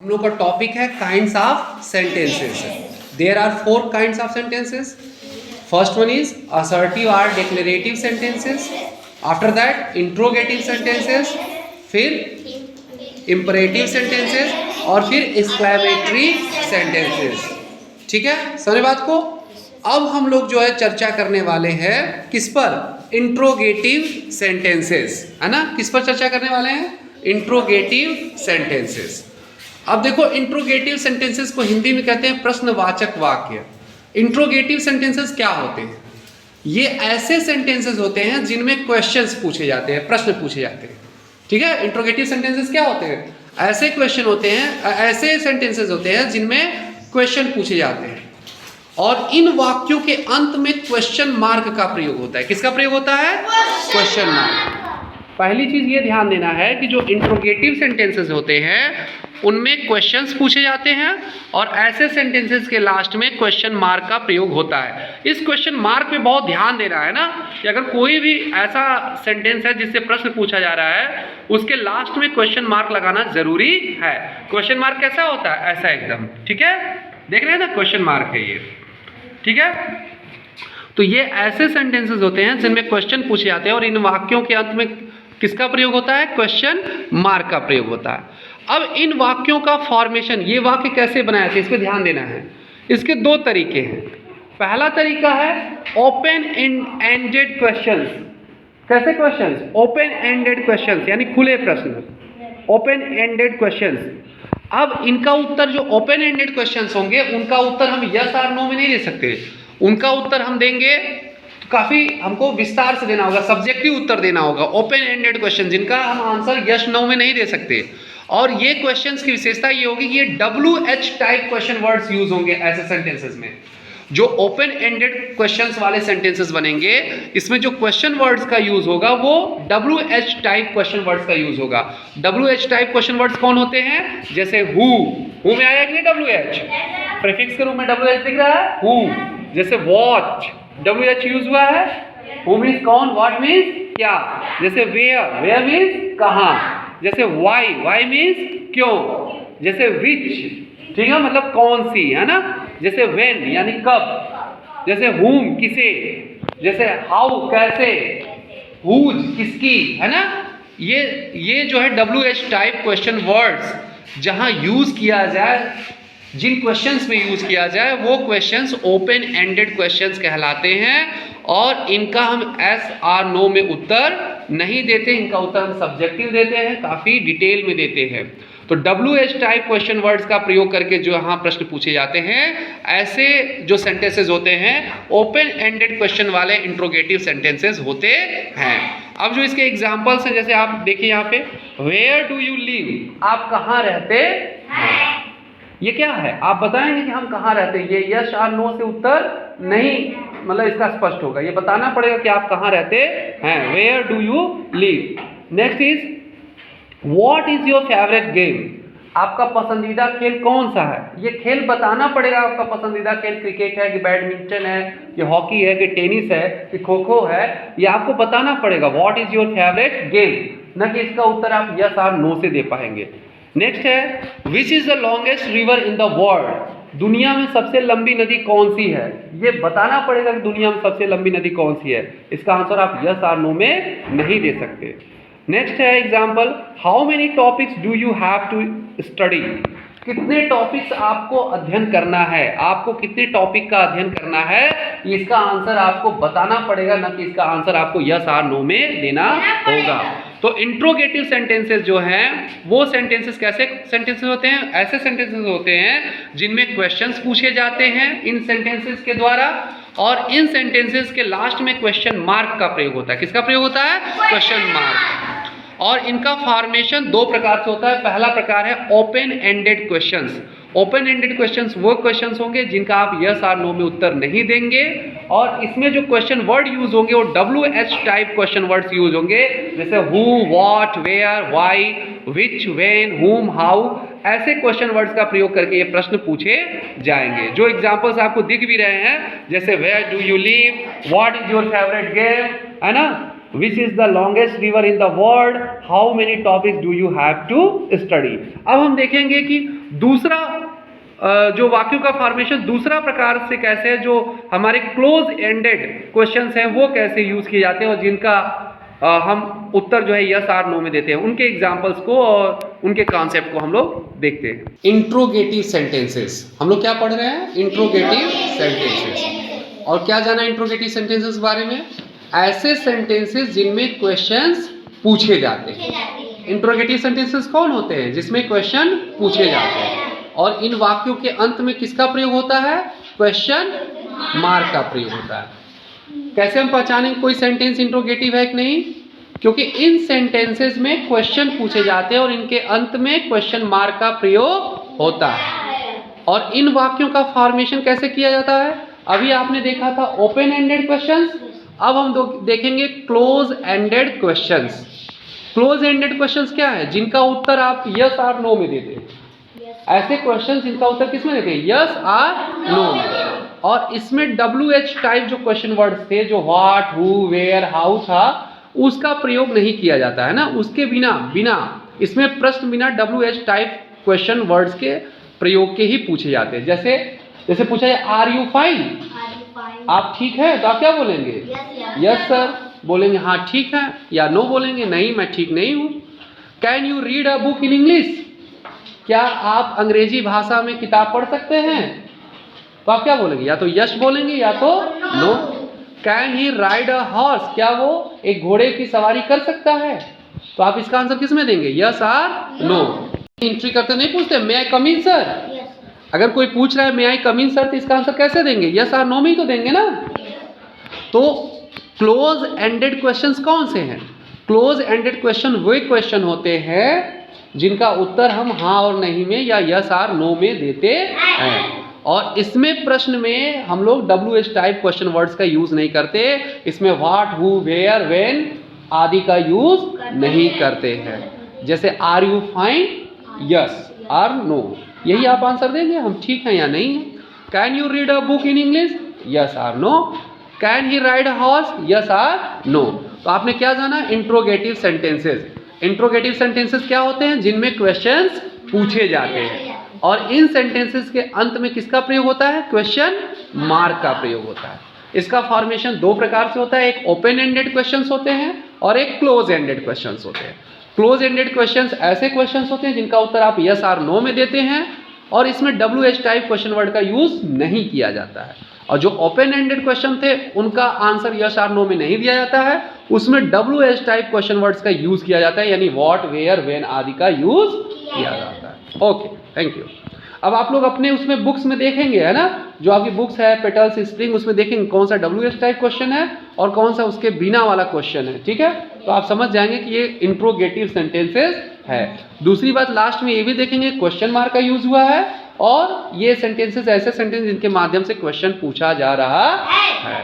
हम लोग का टॉपिक है kinds of sentences. There are 4 kinds of sentences. First one is assertive और declarative sentences, after that interrogative sentences, फिर imperative sentences और फिर एक्सक्लेमेटरी सेंटेंसेस। ठीक है, समझ बात को। अब हम लोग जो है चर्चा करने वाले हैं किस पर? इंट्रोगेटिव सेंटेंसेस, है ना। किस पर चर्चा करने वाले हैं? Interrogative sentences. अब देखो, इंट्रोगेटिव सेंटेंसेस को हिंदी में कहते हैं प्रश्नवाचक वाक्य। इंट्रोगेटिव सेंटेंसेस क्या होते हैं? ये ऐसे सेंटेंसेस होते हैं जिनमें क्वेश्चंस पूछे जाते हैं, प्रश्न पूछे जाते हैं। ठीक है, इंट्रोगेटिव सेंटेंसेस क्या होते हैं? ऐसे क्वेश्चन होते हैं, ऐसे सेंटेंसेस होते हैं जिनमें क्वेश्चन पूछे जाते हैं और इन वाक्यों के अंत में क्वेश्चन मार्क का प्रयोग होता है। किसका प्रयोग होता है? Question mark. पहली चीज ये ध्यान देना है कि जो इंट्रोगेटिव सेंटेंसेस होते हैं उनमें क्वेश्चंस पूछे जाते हैं और ऐसे सेंटेंसेस के लास्ट में क्वेश्चन मार्क का प्रयोग होता है। इस क्वेश्चन मार्क पे बहुत ध्यान देना है ना, कि अगर कोई भी ऐसा सेंटेंस है जिससे प्रश्न पूछा जा रहा है उसके लास्ट में क्वेश्चन मार्क लगाना जरूरी है। क्वेश्चन मार्क कैसा होता है? ऐसा एकदम। ठीक है, देख रहे हैं ना, क्वेश्चन मार्क है ये। ठीक है, तो ये ऐसे सेंटेंसेस होते हैं जिनमें क्वेश्चन पूछे जाते हैं और इन वाक्यों के अंत में किसका प्रयोग होता है? क्वेश्चन मार्क का प्रयोग होता है। अब इन वाक्यों का फॉर्मेशन, ये वाक्य कैसे बनाए थे, इस पर ध्यान देना है। इसके 2 तरीके हैं। पहला तरीका है ओपन एंडेड क्वेश्चंस। कैसे क्वेश्चंस? ओपन एंडेड क्वेश्चंस, यानी खुले प्रश्न, ओपन एंडेड क्वेश्चंस। अब इनका उत्तर, जो ओपन एंडेड क्वेश्चंस होंगे उनका उत्तर हम यस और नो में नहीं दे सकते। उनका उत्तर हम देंगे तो काफी हमको विस्तार से देना होगा, सब्जेक्टिव उत्तर देना होगा। ओपन एंडेड क्वेश्चन जिनका हम आंसर यस नो में नहीं दे सकते। और ये क्वेश्चंस की विशेषता ये होगी कि ये WH type question words use होंगे ऐसे सेंटेंसेस में। जो ओपन एंडेड क्वेश्चंस वाले सेंटेंसेस बनेंगे, इसमें जो क्वेश्चन वर्ड्स का यूज होगा वो WH टाइप क्वेश्चन वर्ड्स का यूज होगा। WH टाइप क्वेश्चन वर्ड्स कौन होते हैं? जैसे हु में आया कि नहीं WH? प्रीफिक्स के रूप में WH दिख रहा है, हु। जैसे वॉच, WH यूज हुआ है। हु मीन्स कौन, व्हाट मीन्स क्या। जैसे वेयर मीन्स कहाँ। जैसे वाई मीन्स क्यों। जैसे विच, ठीक है, मतलब कौन सी, है ना। जैसे व्हेन यानी कब। जैसे whom किसे। जैसे हाउ कैसे। हुज किसकी, है ना। ये जो है WH टाइप क्वेश्चन वर्ड्स जहां यूज किया जाए, जिन क्वेश्चंस में यूज किया जाए वो क्वेश्चंस ओपन एंडेड क्वेश्चंस कहलाते हैं और इनका हम एस आर नो में उत्तर नहीं देते। इनका उत्तर हम सब्जेक्टिव देते हैं, काफी डिटेल में देते हैं। तो WH टाइप क्वेश्चन वर्ड्स का प्रयोग करके जो यहाँ प्रश्न पूछे जाते हैं, ऐसे जो सेंटेंसेस होते हैं ओपन एंडेड क्वेश्चन वाले इंट्रोगेटिव सेंटेंसेस होते हैं। अब जो इसके एग्जांपल्स हैं, जैसे आप देखिए यहाँ पे, वेयर डू यू लिव, आप कहाँ रहते हैं। ये क्या है? आप बताएंगे कि हम कहाँ रहते हैं। ये यस और नो से उत्तर नहीं, मतलब इसका स्पष्ट होगा। ये बताना पड़ेगा कि आप कहाँ रहते हैं। Where do you live. Next is what is your favourite game, आपका पसंदीदा खेल कौन सा है। ये खेल बताना पड़ेगा। आपका पसंदीदा खेल क्रिकेट है कि बैडमिंटन है कि हॉकी है कि टेनिस है कि खो खो है, ये आपको बताना पड़ेगा। What is your favourite game, न कि इसका उत्तर आप यस और नो से दे पाएंगे। नेक्स्ट है विच is the longest river in the world, दुनिया में सबसे लंबी नदी कौन सी है। ये बताना पड़ेगा कि दुनिया में सबसे लंबी नदी कौन सी है। इसका आंसर आप यस और नो में नहीं दे सकते। नेक्स्ट है example, how many topics do you have to study, कितने टॉपिक्स आपको अध्ययन करना है, आपको कितने टॉपिक का अध्ययन करना है। इसका आंसर आपको बताना पड़ेगा, न कि इसका आंसर आपको यस और नो में देना होगा। तो इंट्रोगेटिव सेंटेंसेस जो हैं वो सेंटेंसेस कैसे सेंटेंसेस होते हैं? ऐसे सेंटेंसेस होते हैं जिनमें क्वेश्चंस पूछे जाते हैं इन सेंटेंसेस के द्वारा और इन सेंटेंसेस के लास्ट में क्वेश्चन मार्क का प्रयोग होता है। किसका प्रयोग होता है? Question mark. और इनका फॉर्मेशन 2 प्रकार से होता है। पहला प्रकार है open ended questions. Open ended questions वो क्वेश्चंस होंगे जिनका आप यस और नो में उत्तर नहीं देंगे और इसमें जो क्वेश्चन वर्ड यूज होंगे वो WH type question words use होंगे। जैसे who, what, where, why, which, when, whom, how, ऐसे क्वेश्चन वर्ड्स का प्रयोग करके ये प्रश्न पूछे जाएंगे। जो एग्जांपल्स आपको दिख भी रहे हैं, जैसे where do you live, what is your favourite game, है ना, which is the longest river in the world, how many topics do you have to study. अब हम देखेंगे कि दूसरा जो वाक्यों का फॉर्मेशन दूसरा प्रकार से कैसे है, जो हमारे क्लोज एंडेड क्वेश्चंस हैं वो कैसे यूज किए जाते हैं और जिनका हम उत्तर जो है यस और नो में देते हैं, उनके एग्जांपल्स को और उनके कॉन्सेप्ट को हम लोग देखते हैं। इंट्रोगेटिव सेंटेंसेस, हम लोग क्या पढ़ रहे हैं? Interrogative sentences. और क्या जाना इंट्रोगेटिव सेंटेंसेस के बारे में? ऐसे सेंटेंसेस जिनमें क्वेश्चंस पूछे जाते हैं। इंट्रोगेटिव सेंटेंसेस कौन होते हैं? जिसमें क्वेश्चन पूछे जाते हैं। और इन वाक्यों के अंत में किसका प्रयोग होता है? क्वेश्चन मार्क का प्रयोग होता है। कैसे हम पहचानेंगे कोई सेंटेंस इंट्रोगेटिव है कि नहीं? क्योंकि इन सेंटेंसेस में क्वेश्चन पूछे जाते हैं और इनके अंत में क्वेश्चन मार्क का प्रयोग होता है। और इन वाक्यों का फॉर्मेशन कैसे किया जाता है? अभी आपने देखा था ओपन एंडेड क्वेश्चंस, अब हम देखेंगे close ended questions. Close ended questions क्या है? जिनका उत्तर आप यस और नो में देते हैं। ऐसे क्वेश्चंस जिनका उत्तर किसमें देते हैं? यस और नो में। और इसमें WH टाइप जो क्वेश्चन वर्ड्स थे, जो व्हाट, हु, वेयर, हाउ था, उसका प्रयोग नहीं किया जाता है ना। उसके बिना इसमें प्रश्न बिना WH टाइप क्वेश्चन वर्ड्स के प्रयोग के ही पूछे जाते हैं। जैसे पूछा जाए आर यू फाइन, आप ठीक है, तो आप क्या बोलेंगे? यस सर बोलेंगे, हाँ ठीक है, या नो बोलेंगे, नहीं मैं ठीक नहीं हूँ। Can you read a book in English, क्या आप अंग्रेजी भाषा में किताब पढ़ सकते हैं? तो आप क्या बोलेंगे? या तो यस बोलेंगे या तो no. Can he ride a horse, क्या वो एक घोड़े की सवारी कर सकता है? तो आप इसका आंसर किस में देंगे? यस और नो। एंट्री करते नहीं पूछते मे आई कम इन सर। अगर कोई पूछ रहा है मे आई कम इन सर, तो इसका आंसर कैसे देंगे? यस और नो में ही तो देंगे ना। तो क्लोज एंडेड क्वेश्चंस कौन से हैं? क्लोज एंडेड क्वेश्चन वे क्वेश्चन होते हैं जिनका उत्तर हम हाँ और नहीं में या यस और नो में देते हैं। और इसमें प्रश्न में हम लोग WH टाइप क्वेश्चन वर्ड्स का यूज नहीं करते। इसमें व्हाट, हु, वेयर, व्हेन आदि का यूज नहीं करते हैं। जैसे आर यू फाइन, यस और नो, यही आप आंसर देंगे, हम ठीक हैं या नहीं। Can you read a book in English, yes और no. Can he ride a horse, yes और नो। तो आपने क्या जाना? Interrogative sentences. इंट्रोगेटिव सेंटेंसेस क्या होते हैं? जिनमें क्वेश्चंस पूछे जाते हैं। और इन सेंटेंसेस के अंत में किसका प्रयोग होता है? क्वेश्चन मार्क का प्रयोग होता है। इसका फॉर्मेशन दो प्रकार से होता है, एक ओपन एंडेड क्वेश्चंस होते हैं और एक क्लोज एंडेड क्वेश्चंस होते हैं। क्लोज एंडेड क्वेश्चंस ऐसे क्वेश्चंस होते हैं जिनका उत्तर आप यस और नो में देते हैं और इसमें WH टाइप क्वेश्चन वर्ड का यूज नहीं किया जाता है। और जो ओपन एंडेड क्वेश्चन थे उनका आंसर यस और नो में नहीं दिया जाता है, उसमें WH टाइप क्वेश्चन वर्ड्स का यूज किया जाता है, यानी व्हाट, वेयर, व्हेन आदि का यूज किया जाता है। Okay, thank you. अब आप लोग अपने उसमें बुक्स में देखेंगे, है ना, जो आपकी बुक्स है पेटल्स स्प्रिंग, उसमें देखेंगे कौन सा WH टाइप क्वेश्चन है और कौन सा उसके बिना वाला क्वेश्चन है। ठीक है, तो आप समझ जाएंगे कि ये इंट्रोगेटिव सेंटेंसेस है। दूसरी बात लास्ट में ये भी देखेंगे क्वेश्चन मार्क का यूज हुआ है और ये सेंटेंसेस ऐसे सेंटेंस जिनके माध्यम से क्वेश्चन पूछा जा रहा है।